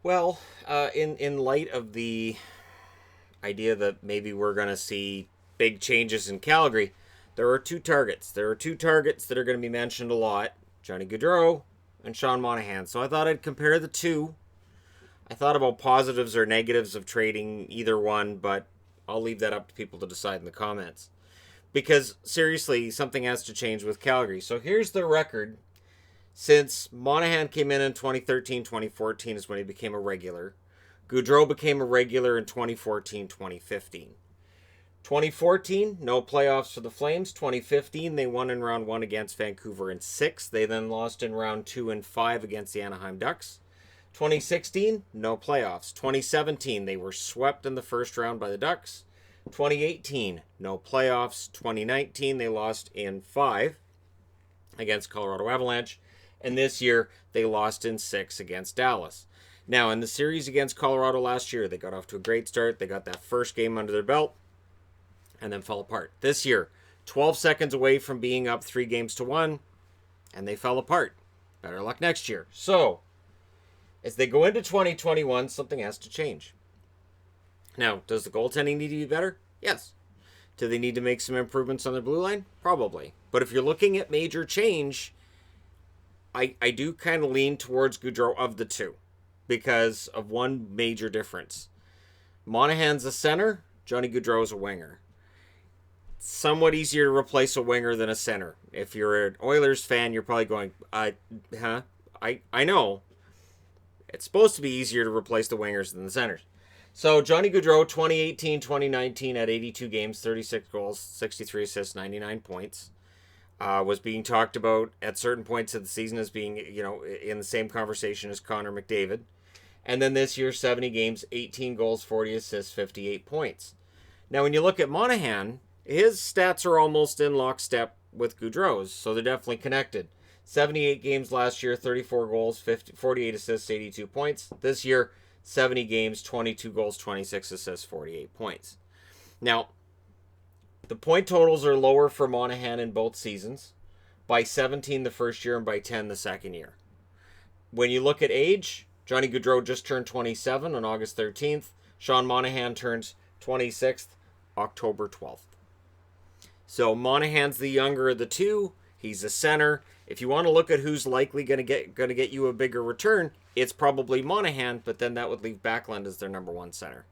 Well, in light of the idea that maybe we're going to see big changes in Calgary, there are two targets. There are two targets that are going to be mentioned a lot: Johnny Gaudreau and Sean Monahan. So I thought I'd compare the two. I thought about positives or negatives of trading either one, but I'll leave that up to people to decide in the comments. Because seriously, something has to change with Calgary. So here's the record. Since Monahan came in 2013, 2014 is when he became a regular. Gaudreau became a regular in 2014, 2015. 2014, no playoffs for the Flames. 2015, they won in round 1 against Vancouver in 6. They then lost in round 2 and 5 against the Anaheim Ducks. 2016, no playoffs. 2017, they were swept in the first round by the Ducks. 2018, no playoffs. 2019, they lost in 5 against Colorado Avalanche. And this year, they lost in 6 against Dallas. Now, in the series against Colorado last year, they got off to a great start. They got that first game under their belt and then fell apart. This year, 12 seconds away from being up 3-1, and they fell apart. Better luck next year. So, as they go into 2021, something has to change. Now, does the goaltending need to be better? Yes. Do they need to make some improvements on their blue line? Probably. But if you're looking at major change, I do kind of lean towards Gaudreau of the two because of one major difference. Monahan's a center, Johnny Gaudreau's a winger. It's somewhat easier to replace a winger than a center. If you're an Oilers fan, you're probably going, I know. It's supposed to be easier to replace the wingers than the centers. So Johnny Gaudreau, 2018-2019 at 82 games, 36 goals, 63 assists, 99 points. Was being talked about at certain points of the season as being, in the same conversation as Connor McDavid. And then this year, 70 games, 18 goals, 40 assists, 58 points. Now, when you look at Monahan, his stats are almost in lockstep with Gaudreau's, so they're definitely connected. 78 games last year, 34 goals, 48 assists, 82 points. This year, 70 games, 22 goals, 26 assists, 48 points. Now, the point totals are lower for Monahan in both seasons, by 17 the first year and by 10 the second year. When you look at age, Johnny Gaudreau just turned 27 on August 13th. Sean Monahan turns 26th, October 12th. So Monahan's the younger of the two. He's a center. If you want to look at who's likely going to get you a bigger return, it's probably Monahan, but then that would leave Backlund as their number one center.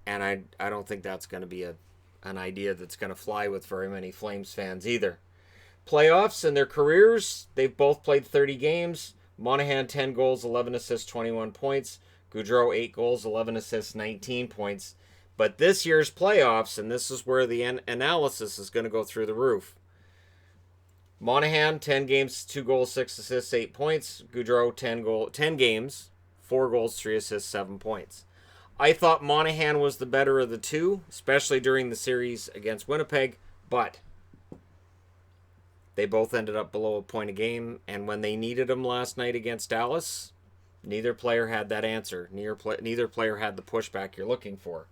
And I don't think that's going to be an idea that's going to fly with very many Flames fans either. Playoffs in their careers, they've both played 30 games. Monahan 10 goals, 11 assists, 21 points. Gaudreau 8 goals, 11 assists, 19 points. But this year's playoffs, and this is where the analysis is going to go through the roof. Monahan 10 games, 2 goals, 6 assists, 8 points. Gaudreau 10 games, 4 goals, 3 assists, 7 points. I thought Monahan was the better of the two, especially during the series against Winnipeg, but they both ended up below a point a game, and when they needed them last night against Dallas, neither player had that answer. Neither player had the pushback you're looking for.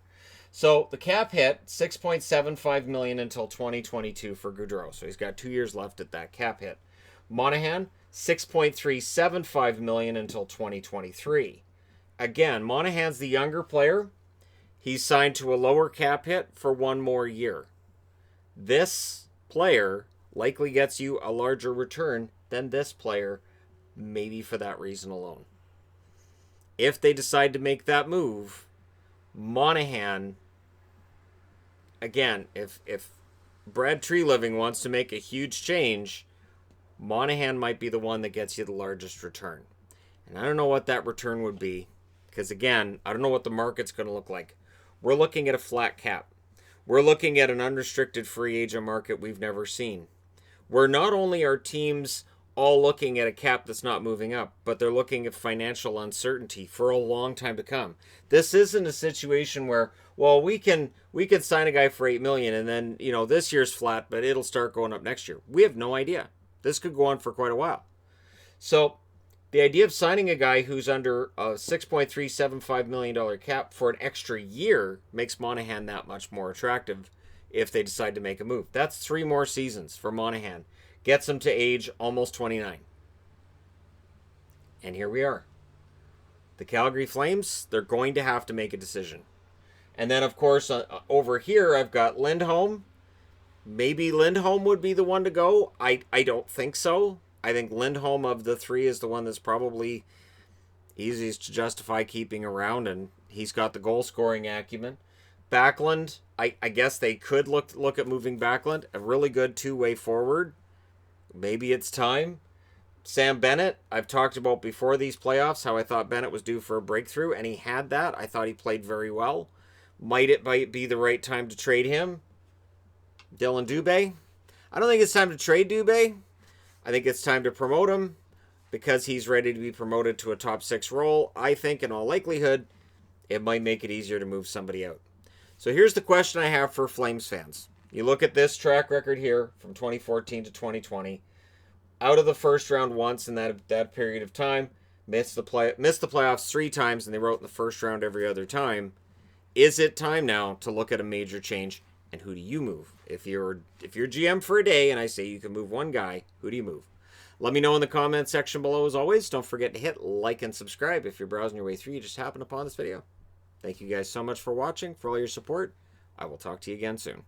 So the cap hit, $6.75 million until 2022 for Gaudreau, so he's got 2 years left at that cap hit. Monahan, $6.375 million until 2023. Again, Monahan's the younger player. He's signed to a lower cap hit for 1 more year. This player likely gets you a larger return than this player, maybe for that reason alone. If they decide to make that move, Monahan, again, if Brad Treliving wants to make a huge change, Monahan might be the one that gets you the largest return. And I don't know what that return would be. Because again, I don't know what the market's going to look like. We're looking at a flat cap. We're looking at an unrestricted free agent market we've never seen. Where not only are teams all looking at a cap that's not moving up, but they're looking at financial uncertainty for a long time to come. This isn't a situation where, well, we can sign a guy for $8 million and then, this year's flat, but it'll start going up next year. We have no idea. This could go on for quite a while. So the idea of signing a guy who's under a $6.375 million cap for an extra year makes Monahan that much more attractive if they decide to make a move. That's 3 more seasons for Monahan. Gets him to age almost 29. And here we are. The Calgary Flames, they're going to have to make a decision. And then, of course, over here, I've got Lindholm. Maybe Lindholm would be the one to go. I don't think so. I think Lindholm of the three is the one that's probably easiest to justify keeping around, and he's got the goal-scoring acumen. Backlund, I guess they could look at moving Backlund. A really good two-way forward. Maybe it's time. Sam Bennett, I've talked about before these playoffs how I thought Bennett was due for a breakthrough, and he had that. I thought he played very well. Might it be the right time to trade him? Dylan Dubé, I don't think it's time to trade Dubé. I think it's time to promote him because he's ready to be promoted to a top 6 role. I think in all likelihood, it might make it easier to move somebody out. So here's the question I have for Flames fans. You look at this track record here from 2014 to 2020. Out of the first round once in that period of time, missed the playoffs 3 times, and they wrote in the first round every other time. Is it time now to look at a major change? And who do you move? If you're GM for a day and I say you can move one guy, who do you move? Let me know in the comment section below as always. Don't forget to hit like and subscribe if you're browsing your way through. You just happened upon this video. Thank you guys so much for watching, for all your support. I will talk to you again soon.